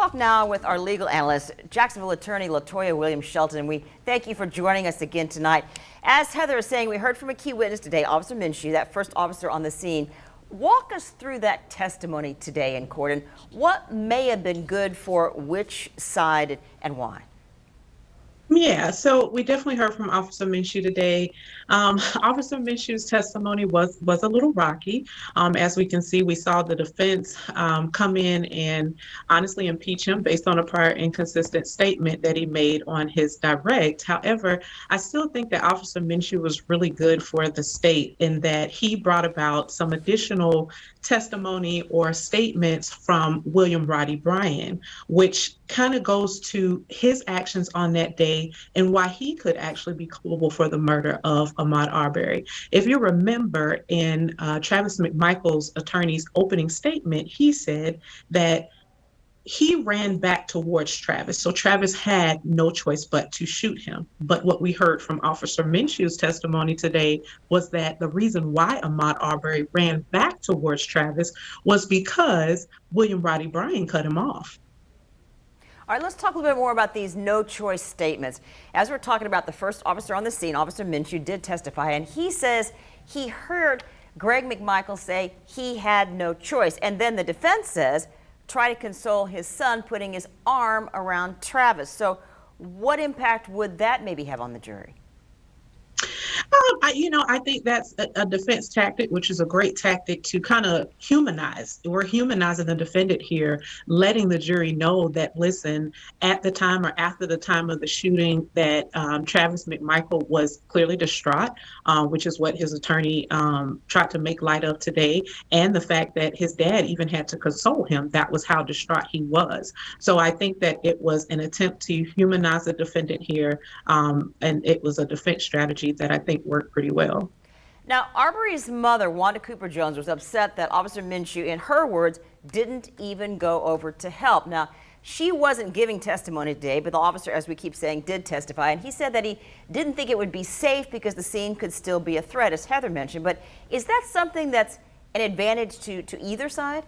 talk now with our legal analyst, Jacksonville attorney Latoya Williams-Shelter, and we thank you for joining us again tonight. As Heather is saying, we heard from a key witness today, Officer Minshew, that first officer on the scene. Walk us through that testimony today in court and what may have been good for which side and why. Yeah, so we definitely heard from Officer Minshew today. Officer Minshew's testimony was a little rocky. As we can see, we saw the defense come in and honestly impeach him based on a prior inconsistent statement that he made on his direct. However, I still think that Officer Minshew was really good for the state in that he brought about some additional testimony or statements from William Bryan, which kind of goes to his actions on that day and why he could actually be culpable for the murder of Ahmaud Arbery. If you remember in Travis McMichael's attorney's opening statement, he said that he ran back towards Travis. So Travis had no choice but to shoot him. But what we heard from Officer Minshew's testimony today was that the reason why Ahmaud Arbery ran back towards Travis was because William Bryan cut him off. All right, let's talk a little bit more about these no-choice statements. As we're talking about the first officer on the scene, Officer Minshew did testify, and he says he heard Greg McMichael say he had no choice. And then the defense says, try to console his son, putting his arm around Travis. So what impact would that maybe have on the jury? I think that's a defense tactic, which is a great tactic to kind of humanize. We're humanizing the defendant here, letting the jury know that, listen, at the time or after the time of the shooting that Travis McMichael was clearly distraught, which is what his attorney tried to make light of today. And the fact that his dad even had to console him, that was how distraught he was. So I think that it was an attempt to humanize the defendant here. And it was a defense strategy that I think worked pretty well. Now, Arbery's mother, Wanda Cooper Jones, was upset that Officer Minshew, in her words, didn't even go over to help. Now, she wasn't giving testimony today, but the officer, as we keep saying, did testify. And he said that he didn't think it would be safe because the scene could still be a threat, as Heather mentioned. But is that something that's an advantage to either side?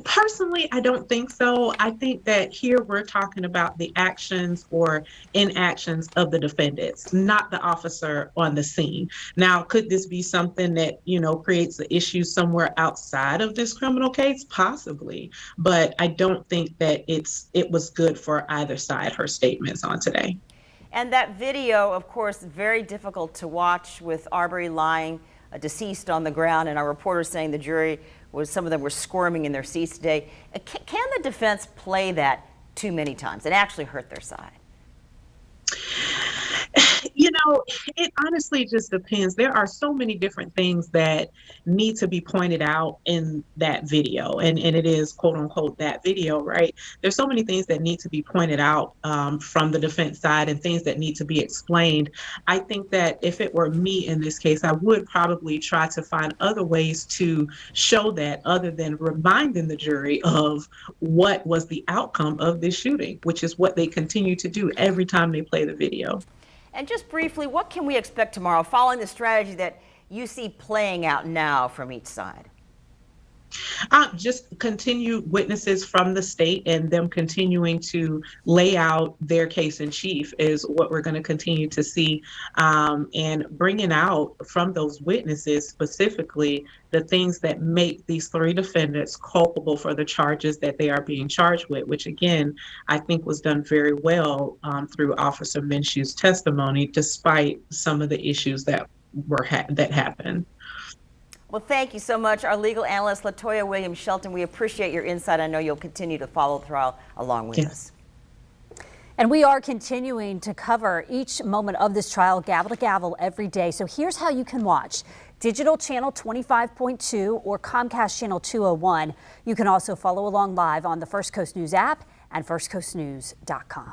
Personally, I don't think so. I think that here we're talking about the actions or inactions of the defendants, not the officer on the scene. Now, could this be something that, creates the issue somewhere outside of this criminal case? Possibly. But I don't think that it was good for either side, her statements on today. And that video, of course, very difficult to watch with Arbery lying deceased on the ground, and our reporters saying the jury some of them were squirming in their seats today. Can the defense play that too many times and actually hurt their side? It honestly just depends. There are so many different things that need to be pointed out in that video, and it is quote unquote that video, right? There's so many things that need to be pointed out from the defense side and things that need to be explained. I think that if it were me in this case, I would probably try to find other ways to show that other than reminding the jury of what was the outcome of this shooting, which is what they continue to do every time they play the video. And just briefly, what can we expect tomorrow following the strategy that you see playing out now from each side? Just continued witnesses from the state and them continuing to lay out their case in chief is what we're going to continue to see, and bringing out from those witnesses specifically the things that make these three defendants culpable for the charges that they are being charged with, which again, I think was done very well through Officer Minshew's testimony, despite some of the issues that happened. Well, thank you so much, our legal analyst, Latoya Williams-Shelter. We appreciate your insight. I know you'll continue to follow the trial along with us. And we are continuing to cover each moment of this trial, gavel to gavel, every day. So here's how you can watch. Digital channel 25.2 or Comcast channel 201. You can also follow along live on the First Coast News app and firstcoastnews.com.